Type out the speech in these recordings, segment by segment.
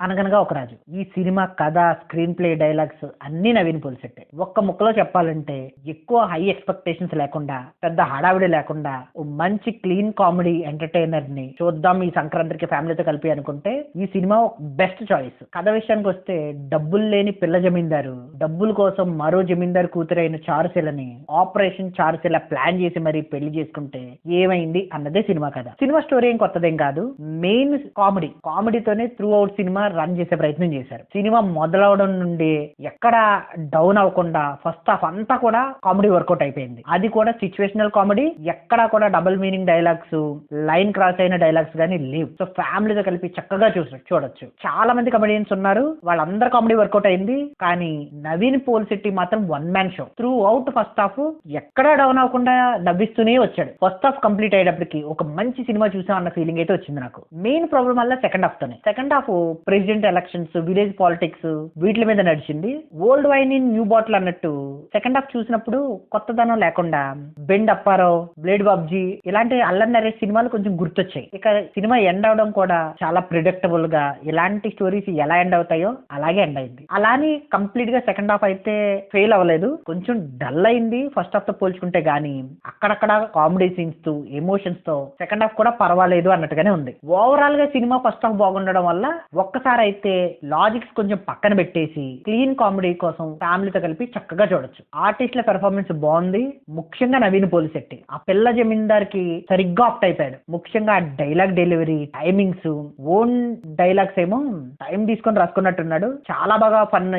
'అనగనగా ఒక రాజు' ఈ సినిమా కథ, స్క్రీన్ ప్లే, డైలాగ్స్ అన్నీ నవీన్ పోలిశెట్టే. ఒక్క ముక్కలో చెప్పాలంటే ఎక్కువ హై ఎక్స్‌పెక్టేషన్స్ లేకుండా, పెద్ద హడావిడి లేకుండా ఓ మంచి క్లీన్ కామెడీ ఎంటర్‌టైనర్‌ని చూద్దాం ఈ సంక్రాంతికి ఫ్యామిలీతో కలిపి అనుకుంటే ఈ సినిమా బెస్ట్ చాయిస్. కథ విషయానికొస్తే డబ్బులు లేని పిల్ల జమీందారు డబ్బుల కోసం మరో జమీందారు కూతురైన చారుశీలని ఆపరేషన్ చారుశీల ప్లాన్ చేసి మరీ పెళ్లి చేసుకుంటే ఏమైంది అన్నదే సినిమా కథ. సినిమా స్టోరీ ఏం కొత్తదేం కాదు. మెయిన్ కామెడీతోనే త్రూ అవుట్ సినిమా రన్ చేసే ప్రయత్నం చేశారు. సినిమా మొదలవడం నుండి ఎక్కడ డౌన్ అవ్వకుండా ఫస్ట్ హాఫ్ అంతా కూడా కామెడీ వర్కౌట్ అయిపోయింది. అది కూడా సిచ్యువేషనల్ కామెడీ, ఎక్కడా కూడా double meaning dialogues, line cross అయిన డైలాగ్స్ గానీ లేవు. సో ఫ్యామిలీతో కలిపి చక్కగా చూడొచ్చు. చాలా మంది కమెడియన్స్ ఉన్నారు, వాళ్ళందరూ కామెడీ వర్కౌట్ అయింది. కానీ నవీన్ పోలిశెట్టి మాత్రం one man show. Through out first half ఎక్కడా డౌన్ అవ్వకుండా నవ్విస్తూనే వచ్చాడు. ఫస్ట్ హాఫ్ కంప్లీట్ అయ్యేటప్పటికి ఒక మంచి సినిమా చూసాం అన్న ఫీలింగ్ అయితే వచ్చింది నాకు. మెయిన్ ప్రాబ్లం వల్ల second half president elections, village politics వీటి మీద నడిచింది. Old wine in new bottle అన్నట్టు సెకండ్ హాఫ్ చూసినప్పుడు కొత్తదనం లేకుండా బెండ్ అప్పారావు, బ్లేడ్ బాబ్జీ ఇలాంటి అల్లరి నరేష్ సినిమాలు కొంచెం గుర్తొచ్చాయి. ఇక సినిమా ఎండ్ అవడం కూడా చాలా ప్రిడిక్టబుల్ గా ఇలాంటి స్టోరీస్ ఎలా ఎండ్ అవుతాయో అలాగే ఎండ్ అయింది. అలాని కంప్లీట్ గా సెకండ్ హాఫ్ అయితే ఫెయిల్ అవ్వలేదు, కొంచెం డల్ అయింది ఫస్ట్ హాఫ్ తో పోల్చుకుంటే. గానీ అక్కడక్కడ కామెడీ సీన్స్ తో ఎమోషన్స్ తో సెకండ్ హాఫ్ కూడా పర్వాలేదు అన్నట్టుగానే ఉంది. ఓవరాల్ గా సినిమా ఫస్ట్ హాఫ్ బాగుండడం వల్ల ఒక్కసారి అయితే లాజిక్స్ కొంచెం పక్కన పెట్టేసి క్లీన్ కామెడీ కోసం ఫ్యామిలీతో కలిపి చక్కగా చూడొచ్చు. ఆర్టిస్టుల పెర్ఫార్మెన్స్ బాగుంది, ముఖ్యంగా నవీన్ పోలిశెట్టి ఆ పిల్ల జమీందార్కి సరిగ్గా ఆప్ట్ అయిపోయాడు. ముఖ్యంగా dialogue delivery, timings, own dialogues ఏమో టైం తీసుకొని రాసుకున్నట్టున్నాడు. చాలా బాగా ఫన్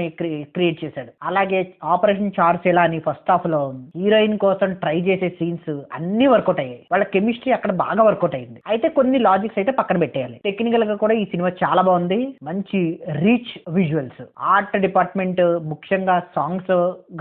క్రియేట్ చేశాడు. అలాగే ఆపరేషన్ చారుశీల అని ఫస్ట్ హాఫ్ లో హీరోయిన్ కోసం ట్రై చేసే సీన్స్ అన్ని వర్కౌట్ అయ్యాయి. వాళ్ళ కెమిస్ట్రీ అక్కడ బాగా వర్కౌట్ అయింది. అయితే కొన్ని లాజిక్స్ అయితే పక్కన పెట్టేయాలి. టెక్నికల్ గా కూడా ఈ సినిమా చాలా బాగుంది. మంచి రీచ్ విజువల్స్, ఆర్ట్ డిపార్ట్మెంట్, ముఖ్యంగా సాంగ్స్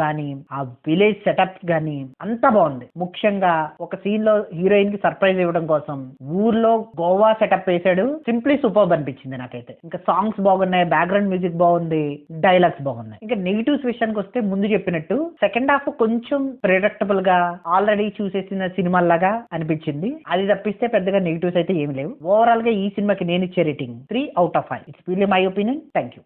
గానీ, ఆ విలేజ్ సెటప్ గానీ అంతా బాగుంది. ముఖ్యంగా ఒక సీన్ లో హీరోయిన్ కి సర్ప్రైజ్ ఇవ్వడం కోసం ఊర్లో గోవా సెటప్ వేసాడు. సింప్లీ సూపర్ అనిపించింది నాకైతే. ఇంకా సాంగ్స్ బాగున్నాయి, బ్యాక్గ్రౌండ్ మ్యూజిక్ బాగుంది, డైలాగ్స్ బాగున్నాయి. ఇంకా నెగిటివ్స్ విషయానికి వస్తే ముందు చెప్పినట్టు సెకండ్ హాఫ్ కొంచెం ప్రిడిక్టబుల్ గా ఆల్రెడీ చూసేసిన సినిమాలాగా అనిపించింది. అది తప్పిస్తే పెద్దగా నెగిటివ్స్ అయితే ఏమి లేవు. ఓవరాల్ గా ఈ సినిమాకి నేను ఇచ్చే rating 3/5. It's purely my opinion. Thank you.